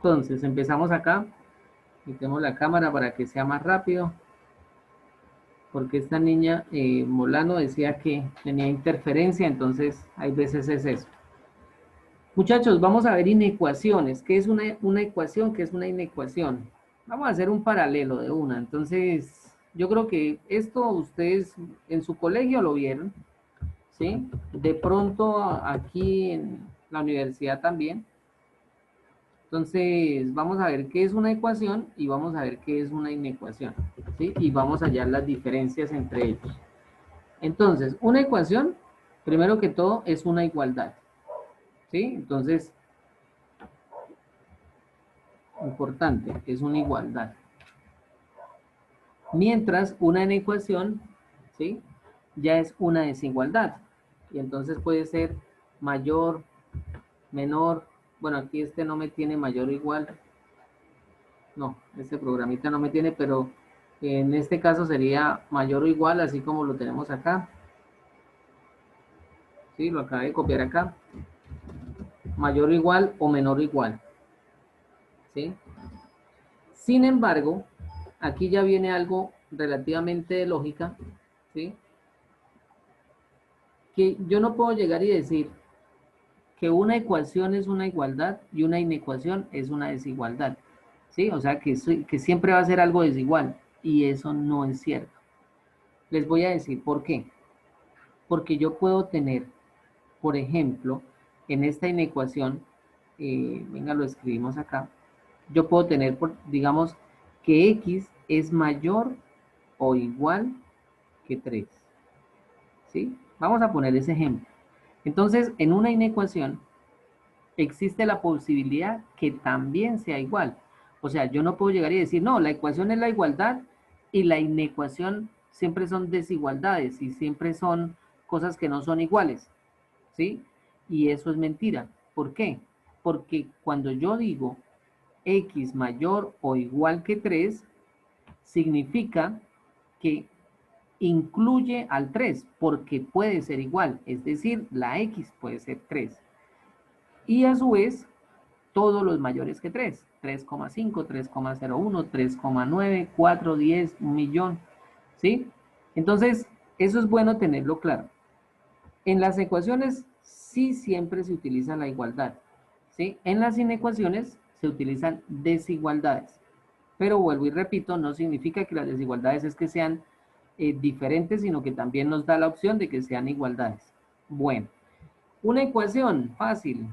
Entonces, empezamos acá. Quitemos la cámara para que sea más rápido. Porque esta niña, Molano, decía que tenía interferencia, entonces hay veces es eso. Muchachos, vamos a ver inecuaciones. ¿Qué es una ecuación? ¿Qué es una inecuación? Vamos a hacer un paralelo de una. Entonces, yo creo que esto ustedes en su colegio lo vieron, ¿sí? De pronto aquí en la universidad también. Entonces, vamos a ver qué es una ecuación y vamos a ver qué es una inecuación, ¿sí? Y vamos a hallar las diferencias entre ellos. Entonces, una ecuación, primero que todo, es una igualdad, ¿sí? Entonces, importante, es una igualdad. Mientras una inecuación, ¿sí? Ya es una desigualdad. Y entonces puede ser mayor, menor. Bueno, aquí este no me tiene mayor o igual. No, este programita no me tiene, pero en este caso sería mayor o igual, así como lo tenemos acá. Sí, lo acabé de copiar acá. Mayor o igual o menor o igual. ¿Sí? Sin embargo, aquí ya viene algo relativamente de lógica, ¿sí? Que yo no puedo llegar y decir que una ecuación es una igualdad y una inecuación es una desigualdad, ¿sí? O sea, que siempre va a ser algo desigual, y eso no es cierto. Les voy a decir por qué. Porque yo puedo tener, por ejemplo, en esta inecuación, venga, lo escribimos acá, yo puedo tener, digamos, que x es mayor o igual que 3, ¿sí? Vamos a poner ese ejemplo. Entonces, en una inecuación existe la posibilidad que también sea igual. O sea, yo no puedo llegar y decir, no, la ecuación es la igualdad y la inecuación siempre son desigualdades y siempre son cosas que no son iguales, ¿sí? Y eso es mentira. ¿Por qué? Porque cuando yo digo x mayor o igual que 3, significa que incluye al 3 porque puede ser igual, es decir, la x puede ser 3. Y a su vez, todos los mayores que 3, 3,5, 3,01, 3,9, 4, 10, 1 millón, ¿sí? Entonces, eso es bueno tenerlo claro. En las ecuaciones sí siempre se utiliza la igualdad, ¿sí? En las inecuaciones se utilizan desigualdades. Pero vuelvo y repito, no significa que las desigualdades es que sean diferentes, sino que también nos da la opción de que sean igualdades. Bueno, una ecuación fácil.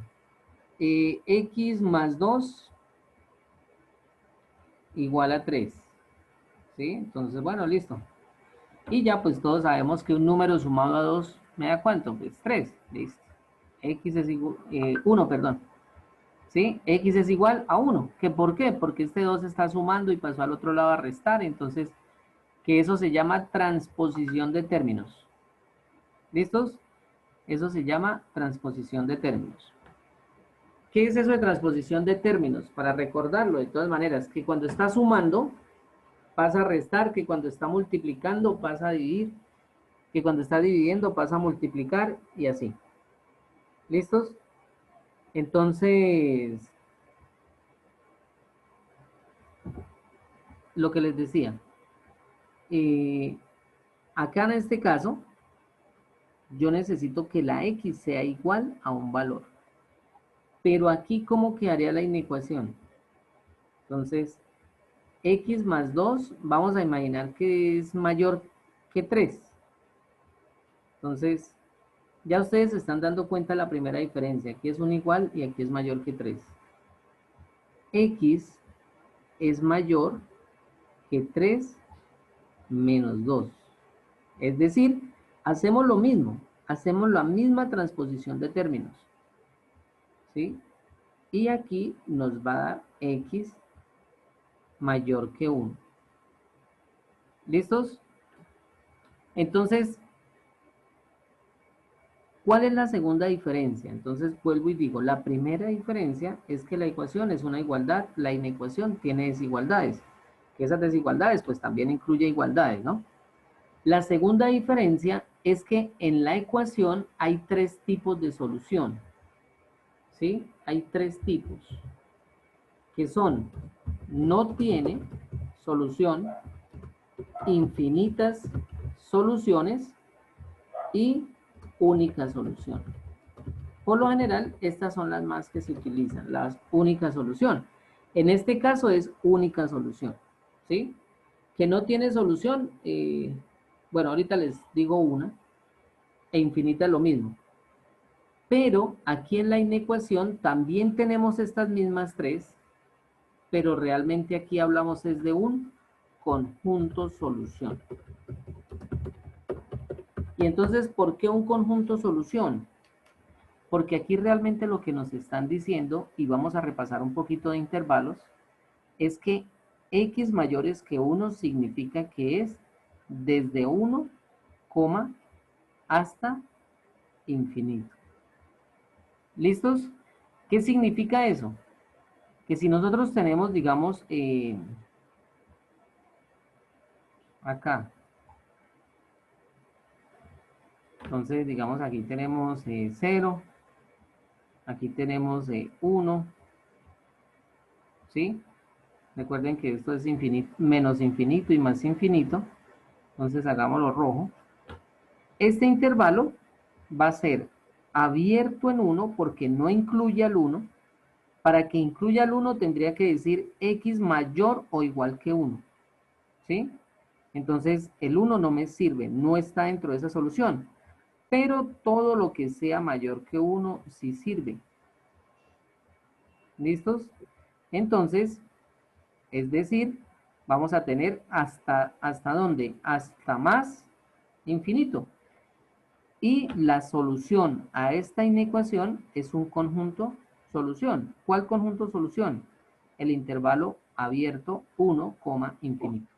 X más 2 igual a 3, ¿sí? Entonces, bueno, listo. Y ya pues todos sabemos que un número sumado a 2 me da ¿cuánto? Pues 3, listo. X es igual, 1, perdón. ¿Sí? X es igual a 1. ¿Qué por qué? Porque este 2 está sumando y pasó al otro lado a restar, entonces, que eso se llama transposición de términos. ¿Listos? Eso se llama transposición de términos. ¿Qué es eso de transposición de términos? Para recordarlo, de todas maneras, que cuando está sumando, pasa a restar, que cuando está multiplicando, pasa a dividir, que cuando está dividiendo, pasa a multiplicar, y así. ¿Listos? Entonces, lo que les decía, eh, acá en este caso, yo necesito que la x sea igual a un valor. Pero aquí, ¿cómo quedaría la inecuación? Entonces, x más 2, vamos a imaginar que es mayor que 3. Entonces, ya ustedes se están dando cuenta de la primera diferencia. Aquí es un igual y aquí es mayor que 3. X es mayor que 3 menos 2. Es decir, hacemos lo mismo. Hacemos la misma transposición de términos, ¿sí? Y aquí nos va a dar x mayor que 1. ¿Listos? Entonces, ¿cuál es la segunda diferencia? Entonces vuelvo y digo, la primera diferencia es que la ecuación es una igualdad, la inecuación tiene desigualdades, que esas desigualdades pues también incluye igualdades, ¿no? La segunda diferencia es que en la ecuación hay 3 tipos de solución, ¿sí? Hay 3 tipos, que son no tiene solución, infinitas soluciones y única solución. Por lo general, estas son las más que se utilizan, las únicas solución. En este caso es única solución, ¿sí? Que no tiene solución, bueno, ahorita les digo una, e infinita es lo mismo. Pero aquí en la inecuación también tenemos estas mismas tres, pero realmente aquí hablamos es de un conjunto solución. Y entonces, ¿por qué un conjunto solución? Porque aquí realmente lo que nos están diciendo, y vamos a repasar un poquito de intervalos, es que x mayores que 1 significa que es desde 1, hasta infinito. ¿Listos? ¿Qué significa eso? Que si nosotros tenemos, digamos, acá, entonces, digamos, aquí tenemos 0, aquí tenemos 1, ¿sí? Recuerden que esto es infinito, menos infinito y más infinito. Entonces hagámoslo rojo. Este intervalo va a ser abierto en 1 porque no incluye al 1. Para que incluya al 1 tendría que decir x mayor o igual que 1. ¿Sí? Entonces el 1 no me sirve, no está dentro de esa solución. Pero todo lo que sea mayor que 1 sí sirve. ¿Listos? Entonces, es decir, vamos a tener ¿hasta dónde? Hasta más infinito. Y la solución a esta inecuación es un conjunto solución. ¿Cuál conjunto solución? El intervalo abierto 1, infinito.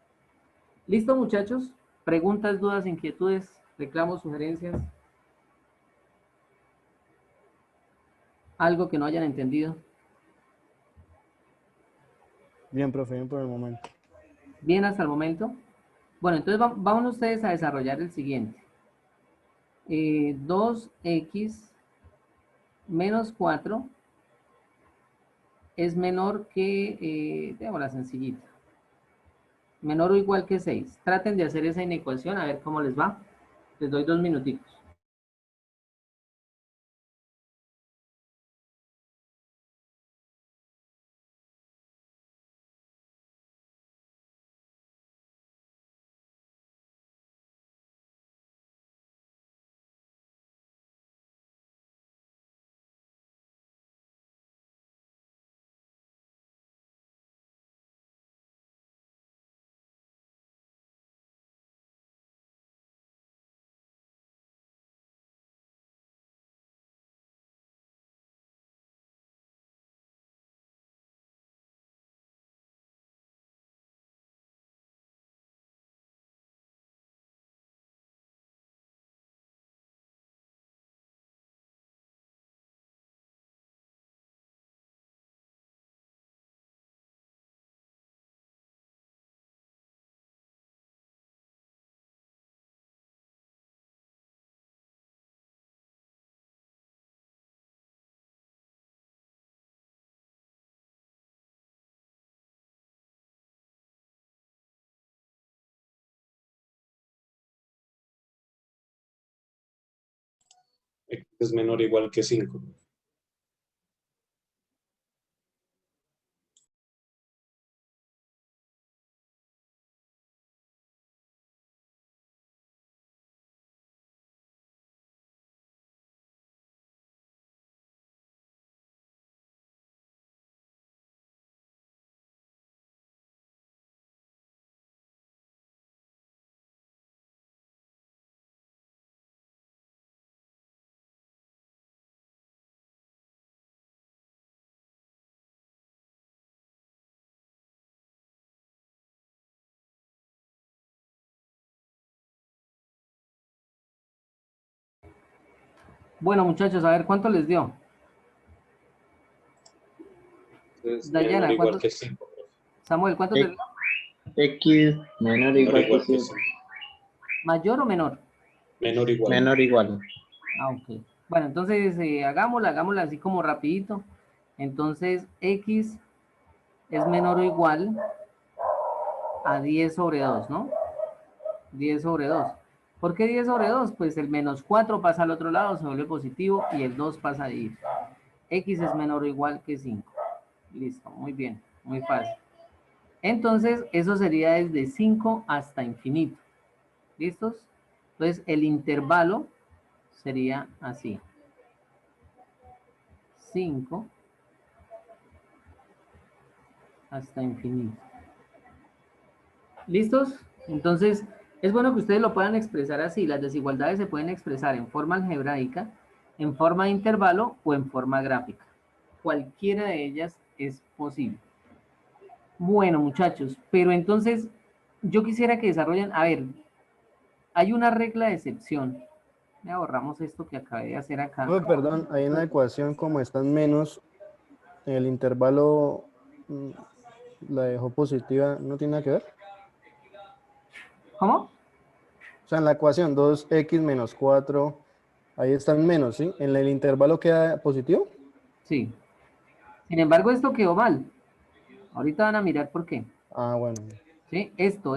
¿Listo, muchachos? ¿Preguntas, dudas, inquietudes, reclamos, sugerencias? ¿Algo que no hayan entendido? Bien, profe, bien por el momento. Bien hasta el momento. Bueno, entonces vamos ustedes a desarrollar el siguiente. 2x menos 4 es menor que, la sencillita, menor o igual que 6. Traten de hacer esa inecuación a ver cómo les va. Les doy 2 minutitos. X es menor o igual que 5. Bueno, muchachos, a ver, ¿cuánto les dio? Entonces, Dayana, menor o igual ¿cuánto? que 5. Samuel, ¿cuánto te dio? X menor o Menor o igual que igual que 5. 5. ¿Mayor o menor? Menor o igual. Menor o igual. Ah, ok. Bueno, entonces hagámosla así como rapidito. Entonces, x es menor o igual a 10 sobre 2, ¿no? 10 sobre 2. ¿Por qué 10 sobre 2? Pues el menos 4 pasa al otro lado, se vuelve positivo y el 2 pasa a ir. X es menor o igual que 5. Listo, muy bien, muy fácil. Entonces, eso sería desde 5 hasta infinito. ¿Listos? Entonces, el intervalo sería así. 5 hasta infinito. ¿Listos? Entonces, es bueno que ustedes lo puedan expresar así. Las desigualdades se pueden expresar en forma algebraica, en forma de intervalo o en forma gráfica. Cualquiera de ellas es posible. Bueno, muchachos, pero entonces yo quisiera que desarrollen, a ver, hay una regla de excepción. Ya borramos esto que acabé de hacer acá. Oh, perdón, ahí en la ecuación como están menos, el intervalo la dejó positiva, ¿no tiene nada que ver? ¿Cómo? O sea, en la ecuación 2x menos 4, ahí están menos, ¿sí? ¿En el intervalo queda positivo? Sí. Sin embargo, esto quedó mal. Ahorita van a mirar por qué. Ah, bueno, ¿Sí? Esto.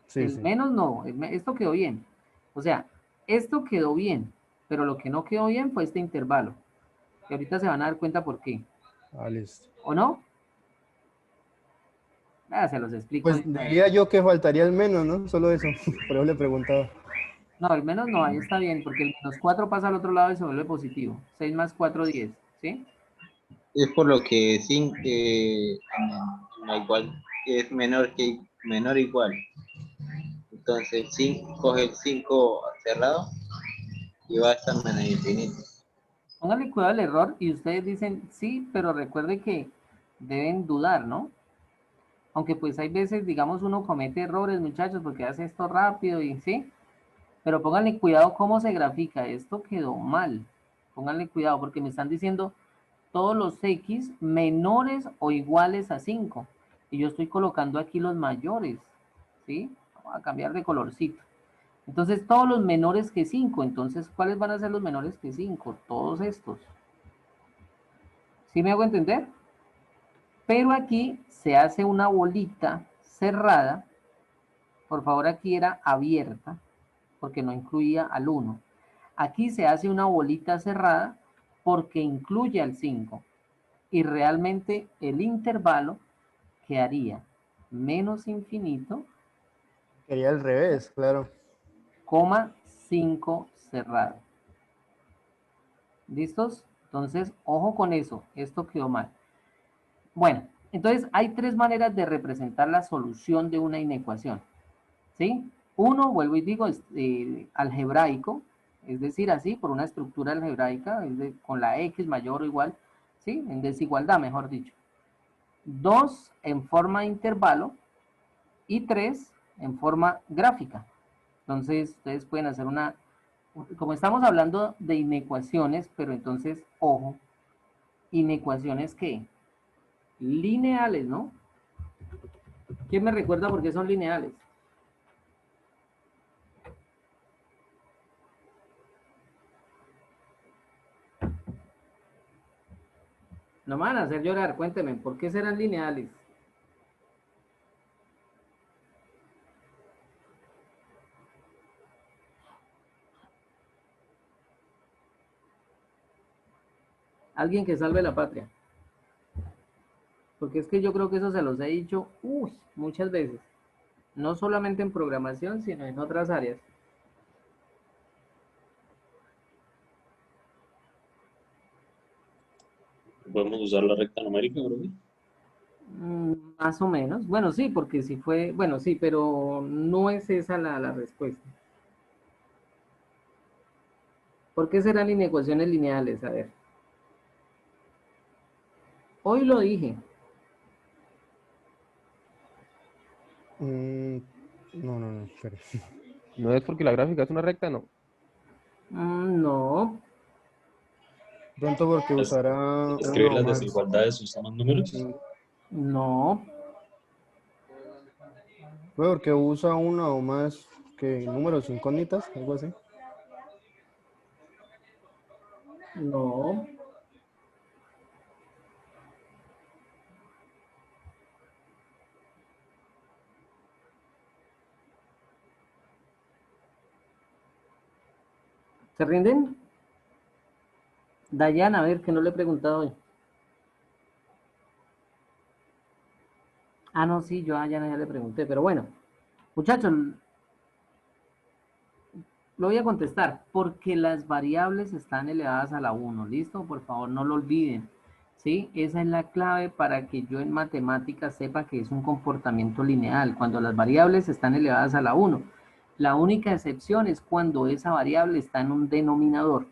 sí, El sí. menos no, esto quedó bien. O sea, esto quedó bien, pero lo que no quedó bien fue este intervalo. Y ahorita se van a dar cuenta por qué. Ah, listo. ¿O no? Ah, se los explico Pues de una vez. diría yo que faltaría el menos, ¿no? Solo eso, por eso le preguntaba. No, el menos no, ahí está bien, porque el menos 4 pasa al otro lado y se vuelve positivo. 6 más 4, 10. ¿Sí? Es por lo que 5 en la igual es menor o igual. Entonces 5 coge el 5 cerrado y va a estar menos infinito. Pónganle cuidado al error y ustedes dicen sí, pero recuerde que deben dudar, ¿no? Aunque pues hay veces, digamos, uno comete errores, muchachos, porque hace esto rápido y sí. Pero pónganle cuidado cómo se grafica. Esto quedó mal. Pónganle cuidado porque me están diciendo todos los X menores o iguales a 5. Y yo estoy colocando aquí los mayores. ¿Sí? Vamos a cambiar de colorcito. Entonces, todos los menores que 5. Entonces, ¿cuáles van a ser los menores que 5? Todos estos. ¿Sí me hago entender? Pero aquí se hace una bolita cerrada. Por favor, aquí era abierta porque no incluía al 1. Aquí se hace una bolita cerrada porque incluye al 5. Y realmente el intervalo quedaría menos infinito, Quería al revés, claro. coma 5 cerrado. ¿Listos? Entonces, ojo con eso. Esto quedó mal. Bueno, entonces hay tres maneras de representar la solución de una inecuación. ¿Sí? Uno, vuelvo y digo, es algebraico, es decir, así, por una estructura algebraica, con la X mayor o igual, ¿sí? En desigualdad, mejor dicho. Dos, en forma de intervalo. Y tres, en forma gráfica. Entonces, ustedes pueden hacer una, como estamos hablando de inecuaciones, pero entonces, ojo, inecuaciones que lineales, ¿no? ¿Quién me recuerda por qué son lineales? No me van a hacer llorar, cuéntenme, ¿por qué serán lineales? Alguien que salve la patria. Porque es que yo creo que eso se los he dicho muchas veces. No solamente en programación, sino en otras áreas. Podemos usar la recta numérica, profe. Más o menos. Bueno, sí, porque si fue, bueno, sí, pero no es esa la respuesta. ¿Por qué serán inecuaciones lineales? A ver. Hoy lo dije. No, espere. No es porque la gráfica es una recta, no. No, Pronto porque Es- usará uno Escribir o las más. desigualdades usando números. Mm, no, Puede porque usa uno o más que números incógnitas, algo así. no. ¿Se rinden? Dayana, a ver, que no le he preguntado hoy. Ah, no, sí, yo a Dayana ya le pregunté, pero bueno, muchachos, lo voy a contestar, porque las variables están elevadas a la 1, ¿listo? Por favor, no lo olviden, ¿sí? Esa es la clave para que yo en matemáticas sepa que es un comportamiento lineal, cuando las variables están elevadas a la 1. La única excepción es cuando esa variable está en un denominador.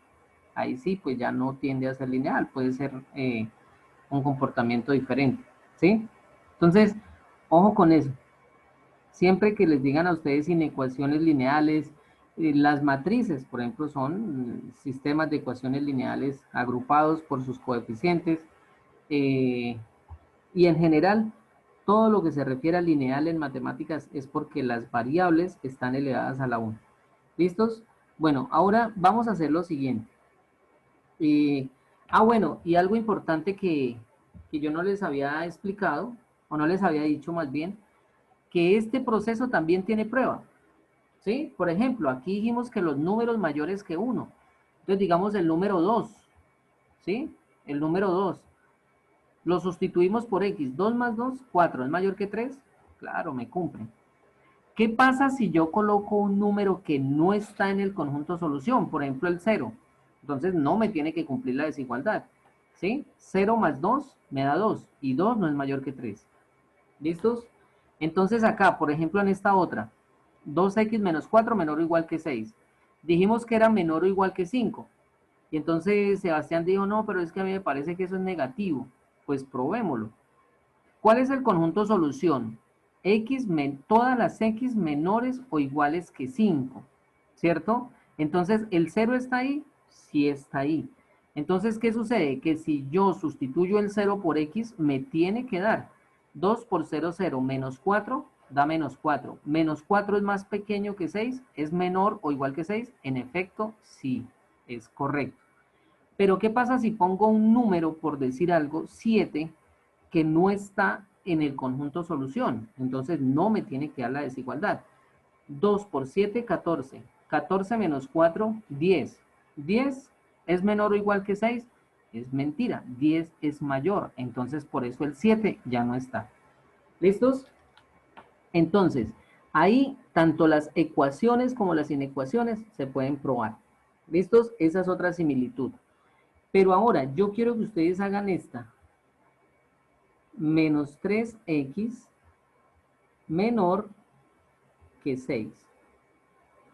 Ahí sí, pues ya no tiende a ser lineal, puede ser un comportamiento diferente, ¿sí? Entonces, ojo con eso. Siempre que les digan a ustedes inecuaciones lineales, las matrices, por ejemplo, son sistemas de ecuaciones lineales agrupados por sus coeficientes, eh, y en general, todo lo que se refiere a lineal en matemáticas es porque las variables están elevadas a la 1. ¿Listos? Bueno, ahora vamos a hacer lo siguiente. Bueno, y algo importante que yo no les había explicado, o no les había dicho más bien, que este proceso también tiene prueba, ¿sí? Por ejemplo, aquí dijimos que los números mayores que 1. Entonces, digamos el número 2, ¿sí? El número 2. Lo sustituimos por x. 2 más 2, 4. ¿Es mayor que 3? Claro, me cumple. ¿Qué pasa si yo coloco un número que no está en el conjunto solución? Por ejemplo, el 0. Entonces, no me tiene que cumplir la desigualdad, ¿sí? 0 más 2 me da 2. Y 2 no es mayor que 3. ¿Listos? Entonces acá, por ejemplo, en esta otra, 2x menos 4 menor o igual que 6. Dijimos que era menor o igual que 5. Y entonces Sebastián dijo, no, pero es que a mí me parece que eso es negativo. Pues probémoslo. ¿Cuál es el conjunto solución? Todas las x menores o iguales que 5, ¿cierto? Entonces, ¿el 0 está ahí? Sí está ahí. Entonces, ¿qué sucede? Que si yo sustituyo el 0 por x, me tiene que dar 2 por 0, 0, menos 4, da menos 4. Menos 4 es más pequeño que 6, ¿es menor o igual que 6? En efecto, sí, es correcto. Pero ¿qué pasa si pongo un número, por decir algo, 7, que no está en el conjunto solución? Entonces no me tiene que dar la desigualdad. 2 por 7, 14. 14 menos 4, 10. 10 es menor o igual que 6. Es mentira, 10 es mayor. Entonces por eso el 7 ya no está. ¿Listos? Entonces, ahí tanto las ecuaciones como las inecuaciones se pueden probar. ¿Listos? Esa es otra similitud. Pero ahora yo quiero que ustedes hagan esta. Menos 3x menor que 6.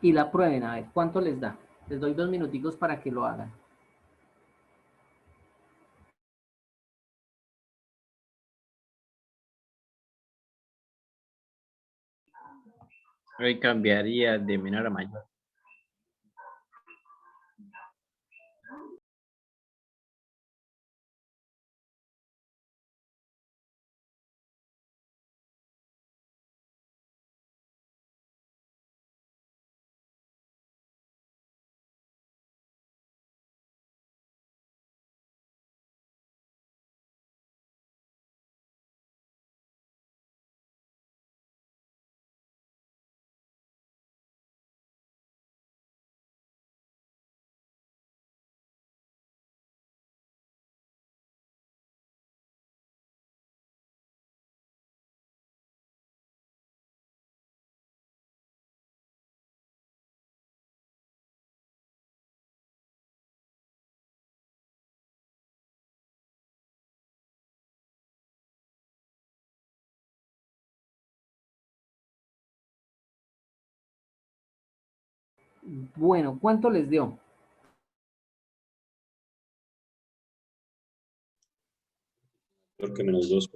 Y la prueben, a ver, ¿cuánto les da? Les doy 2 minuticos para que lo hagan. Hoy cambiaría de menor a mayor. Bueno, ¿cuánto les dio? Peor que menos 2.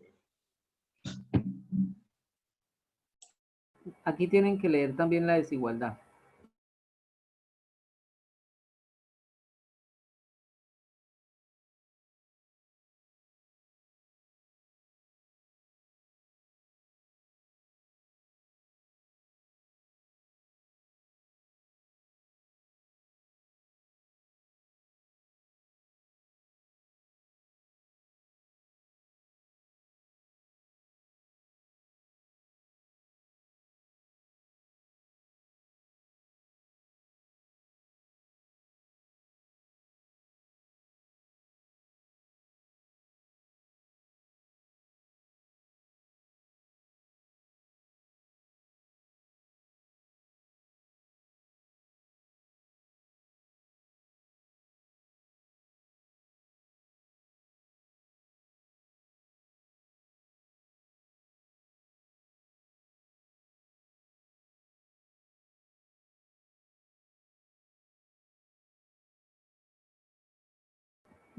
Aquí tienen que leer también la desigualdad.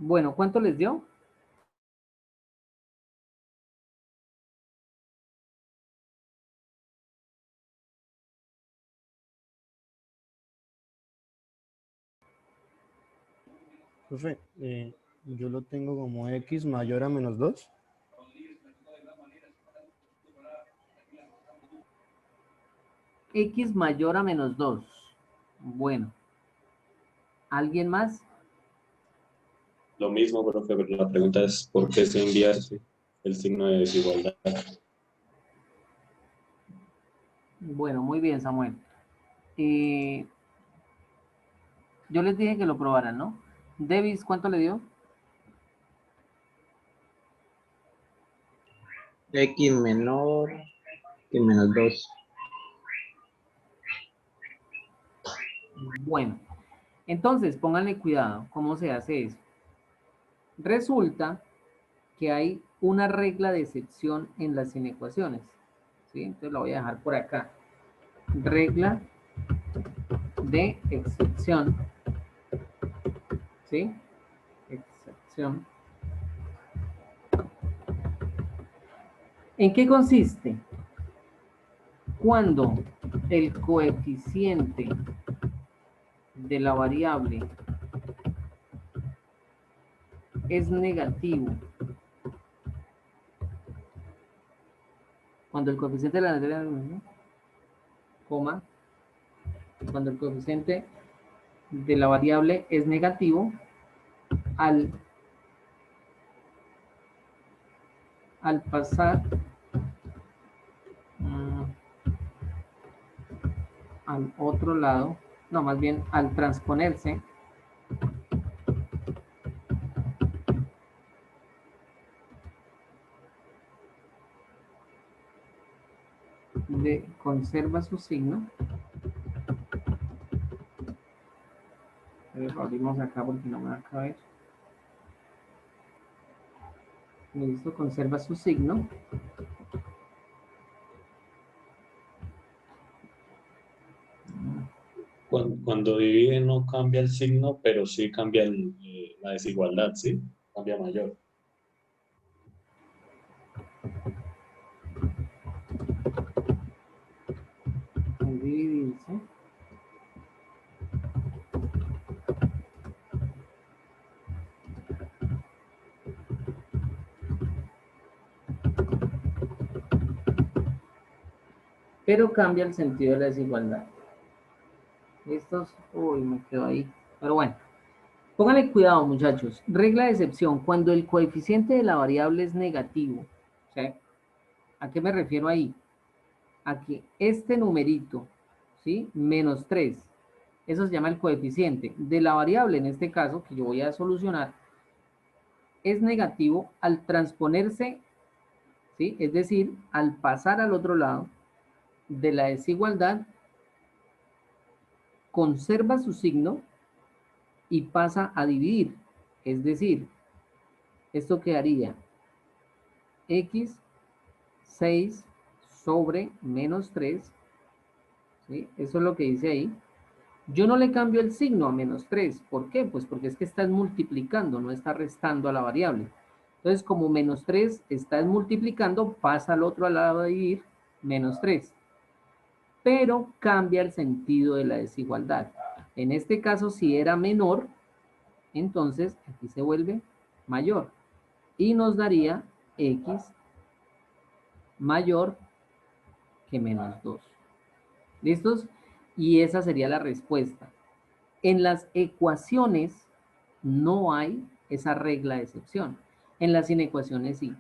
Bueno, ¿cuánto les dio? Profe, yo lo tengo como x mayor a menos 2. X mayor a menos 2. Bueno, ¿alguien más? Lo mismo, profe, pero la pregunta es ¿por qué se invierte el signo de desigualdad? Bueno, muy bien, Samuel. Eh, yo les dije que lo probaran, ¿no? Davis, ¿cuánto le dio? X menor que menos 2. Bueno, entonces pónganle cuidado. ¿Cómo se hace eso? Resulta que hay una regla de excepción en las inecuaciones. ¿Sí? Entonces lo voy a dejar por acá. Regla de excepción. ¿Sí? Excepción. ¿En qué consiste? Cuando el coeficiente de la variable es negativo, cuando el coeficiente de la variable, coma, cuando el coeficiente de la variable es negativo, al pasar al otro lado, no, más bien al transponerse conserva su signo. Lo abrimos acá porque no me va a caber. Listo, conserva su signo. Cuando divide no cambia el signo, pero sí cambia la desigualdad, ¿sí? Cambia mayor. Dividirse. Pero cambia el sentido de la desigualdad. Estos, uy, me quedo ahí. Pero bueno, pónganle cuidado, muchachos. Regla de excepción, cuando el coeficiente de la variable es negativo. O sea, ¿a qué me refiero ahí? A que este numerito, ¿sí? Menos 3, eso se llama el coeficiente de la variable, en este caso, que yo voy a solucionar, es negativo al transponerse, ¿sí? Es decir, al pasar al otro lado de la desigualdad, conserva su signo y pasa a dividir. Es decir, esto quedaría x 6 sobre menos 3, ¿sí? Eso es lo que dice ahí. Yo no le cambio el signo a menos 3. ¿Por qué? Pues porque es que estás multiplicando, no está restando a la variable. Entonces, como menos 3 estás multiplicando, pasa al otro lado a dividir menos 3. Pero cambia el sentido de la desigualdad. En este caso, si era menor, entonces aquí se vuelve mayor. Y nos daría x mayor que menos 2. ¿Listos? Y esa sería la respuesta. En las ecuaciones no hay esa regla de excepción. En las inecuaciones sí.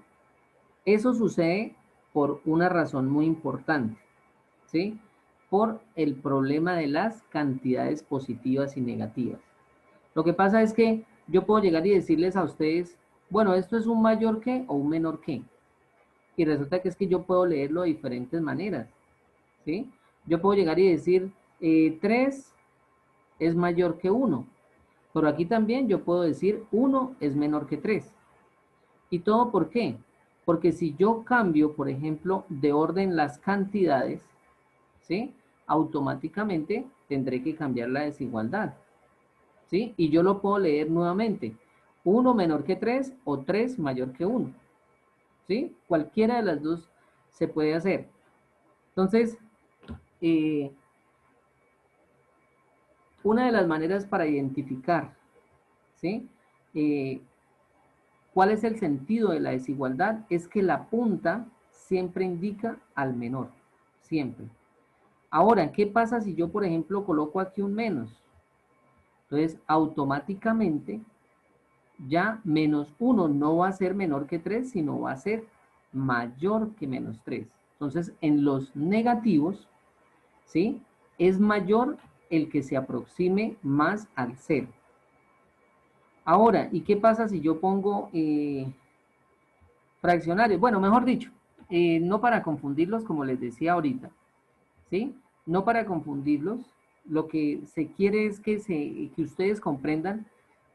Eso sucede por una razón muy importante, ¿sí? Por el problema de las cantidades positivas y negativas. Lo que pasa es que yo puedo llegar y decirles a ustedes, bueno, esto es un mayor que o un menor que. Y resulta que es que yo puedo leerlo de diferentes maneras, ¿sí? Yo puedo llegar y decir, 3 es mayor que 1. Pero aquí también yo puedo decir 1 es menor que 3. ¿Y todo por qué? Porque si yo cambio, por ejemplo, de orden las cantidades, ¿sí? Automáticamente tendré que cambiar la desigualdad, ¿sí? Y yo lo puedo leer nuevamente. 1 menor que 3 o 3 mayor que 1. ¿Sí? Cualquiera de las dos se puede hacer. Entonces, una de las maneras para identificar, ¿sí? ¿Cuál es el sentido de la desigualdad? Es que la punta siempre indica al menor, siempre. Ahora, ¿qué pasa si yo, por ejemplo, coloco aquí un menos? Entonces, automáticamente, ya menos 1 no va a ser menor que 3, sino va a ser mayor que menos 3. Entonces, en los negativos, ¿sí? Es mayor el que se aproxime más al 0. Ahora, ¿y qué pasa si yo pongo fraccionarios? Bueno, mejor dicho, no para confundirlos, como les decía ahorita, ¿sí? No para confundirlos, lo que se quiere es que ustedes comprendan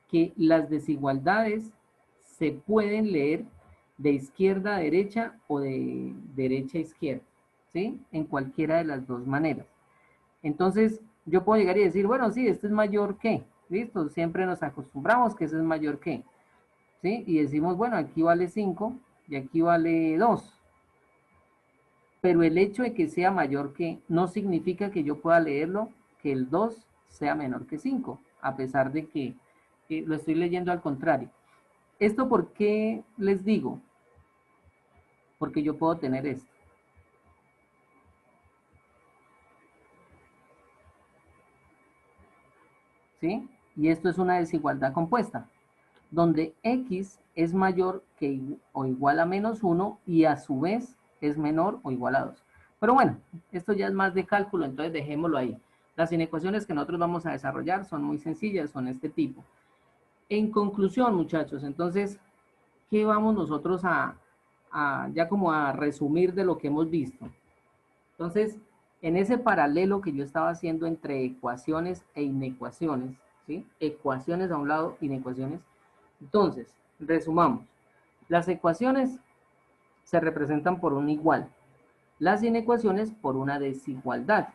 que las desigualdades se pueden leer de izquierda a derecha o de derecha a izquierda, ¿sí? En cualquiera de las dos maneras. Entonces, yo puedo llegar y decir, bueno, sí, esto es mayor que, ¿listo? Siempre nos acostumbramos que eso es mayor que, ¿sí? Y decimos, bueno, aquí vale 5 y aquí vale 2. Pero el hecho de que sea mayor que no significa que yo pueda leerlo, que el 2 sea menor que 5, a pesar de que lo estoy leyendo al contrario. ¿Esto por qué les digo? Porque yo puedo tener esto. ¿Sí? Y esto es una desigualdad compuesta, donde x es mayor que o igual a menos 1 y a su vez es menor o igual a 2. Pero bueno, esto ya es más de cálculo, entonces dejémoslo ahí. Las inecuaciones que nosotros vamos a desarrollar son muy sencillas, son este tipo. En conclusión, muchachos, entonces, ¿qué vamos nosotros ya como a resumir de lo que hemos visto? Entonces, en ese paralelo que yo estaba haciendo entre ecuaciones e inecuaciones, ¿sí? Ecuaciones a un lado, inecuaciones. Entonces, resumamos. Las ecuaciones se representan por un igual, las inecuaciones por una desigualdad.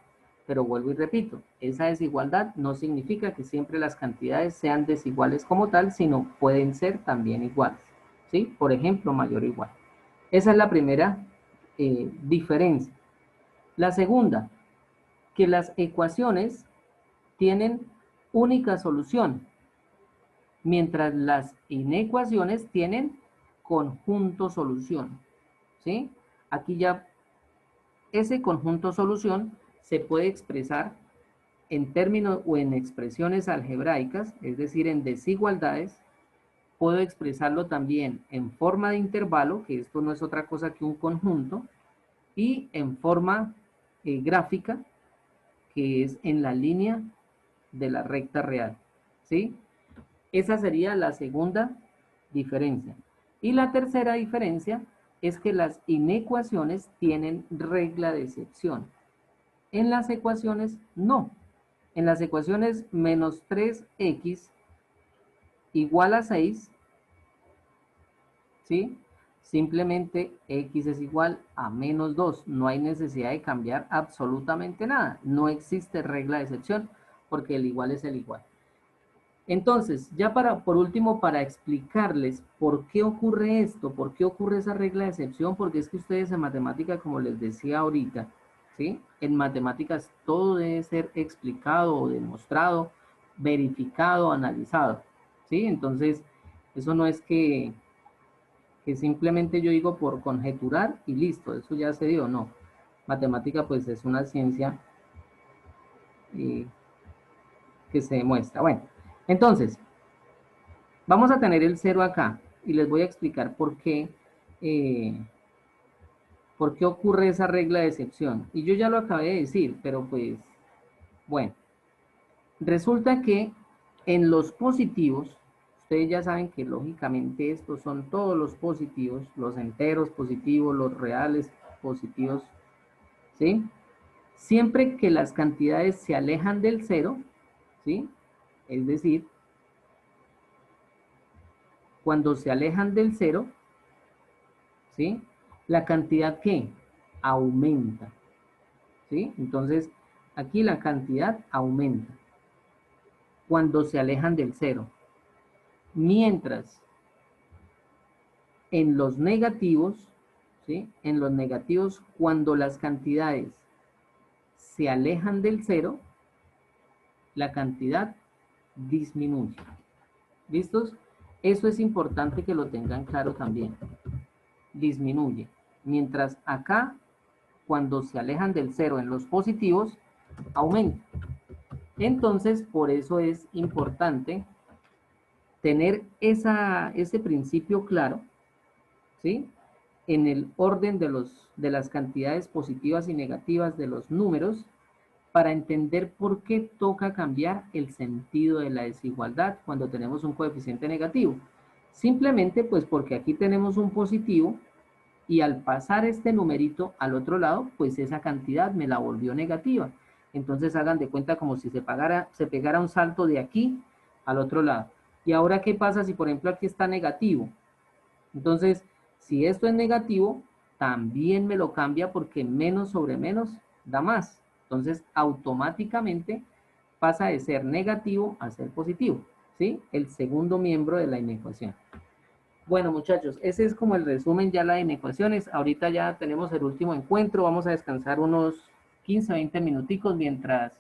Pero vuelvo y repito, esa desigualdad no significa que siempre las cantidades sean desiguales como tal, sino pueden ser también iguales. ¿Sí? Por ejemplo, mayor o igual. Esa es la primera diferencia. La segunda, que las ecuaciones tienen única solución, mientras las inecuaciones tienen conjunto solución. ¿Sí? Aquí ya ese conjunto solución se puede expresar en términos o en expresiones algebraicas, es decir, en desigualdades. Puedo expresarlo también en forma de intervalo, que esto no es otra cosa que un conjunto, y en forma gráfica, que es en la línea de la recta real. ¿Sí? Esa sería la segunda diferencia. Y la tercera diferencia es que las inecuaciones tienen regla de excepción. En las ecuaciones no. En las ecuaciones menos 3x igual a 6, ¿sí? Simplemente x es igual a menos 2. No hay necesidad de cambiar absolutamente nada. No existe regla de excepción porque el igual es el igual. Entonces, ya por último, para explicarles por qué ocurre esto, por qué ocurre esa regla de excepción, porque es que ustedes en matemática, como les decía ahorita, ¿sí? En matemáticas todo debe ser explicado o demostrado, verificado, analizado, ¿sí? Entonces, eso no es que simplemente yo digo por conjeturar y listo, eso ya se dio, no. Matemática pues es una ciencia que se demuestra. Bueno, entonces, vamos a tener el 0 acá y les voy a explicar por qué ocurre esa regla de excepción. Y yo ya lo acabé de decir, pero pues, bueno. Resulta que en los positivos, ustedes ya saben que lógicamente estos son todos los positivos, los enteros positivos, los reales positivos, ¿sí? Siempre que las cantidades se alejan del 0, ¿sí? Es decir, cuando se alejan del 0, ¿sí? La cantidad que aumenta, ¿sí? Entonces, aquí la cantidad aumenta cuando se alejan del 0. Mientras en los negativos, ¿sí? En los negativos, cuando las cantidades se alejan del cero, la cantidad disminuye. ¿Listos? Eso es importante que lo tengan claro también. Disminuye. Mientras acá, cuando se alejan del cero en los positivos, aumenta. Entonces, por eso es importante tener ese principio claro, ¿sí? En el orden de las cantidades positivas y negativas de los números, para entender por qué toca cambiar el sentido de la desigualdad cuando tenemos un coeficiente negativo. Simplemente pues porque aquí tenemos un positivo y al pasar este numerito al otro lado, pues esa cantidad me la volvió negativa. Entonces hagan de cuenta como si se pegara un salto de aquí al otro lado. ¿Y ahora qué pasa si por ejemplo aquí está negativo? Entonces, si esto es negativo, también me lo cambia porque menos sobre menos da más. Entonces, automáticamente pasa de ser negativo a ser positivo, ¿sí? El segundo miembro de la inecuación. Bueno, muchachos, ese es como el resumen ya la de inecuaciones. Ahorita ya tenemos el último encuentro. Vamos a descansar unos 15, 20 minuticos mientras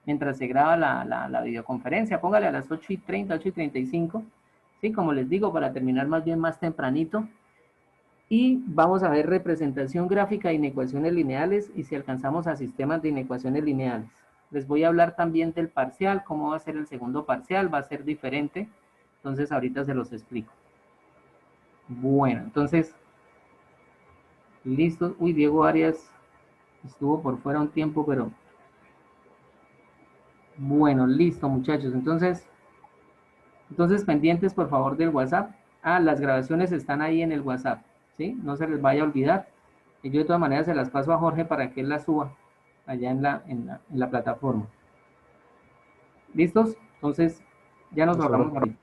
se graba la videoconferencia. Póngale a las 8:30, 8:35. Sí, como les digo, para terminar más bien más tempranito. Y vamos a ver representación gráfica de inecuaciones lineales y si alcanzamos a sistemas de inecuaciones lineales. Les voy a hablar también del parcial, cómo va a ser el segundo parcial, va a ser diferente. Entonces ahorita se los explico. Bueno, entonces, listo. Uy, Diego Arias estuvo por fuera un tiempo, pero... Bueno, listo, muchachos. Entonces pendientes, por favor, del WhatsApp. Ah, las grabaciones están ahí en el WhatsApp, ¿sí? No se les vaya a olvidar. Y yo de todas maneras se las paso a Jorge para que él las suba allá en la plataforma. ¿Listos? Entonces, ya nos ahorramos ahorita.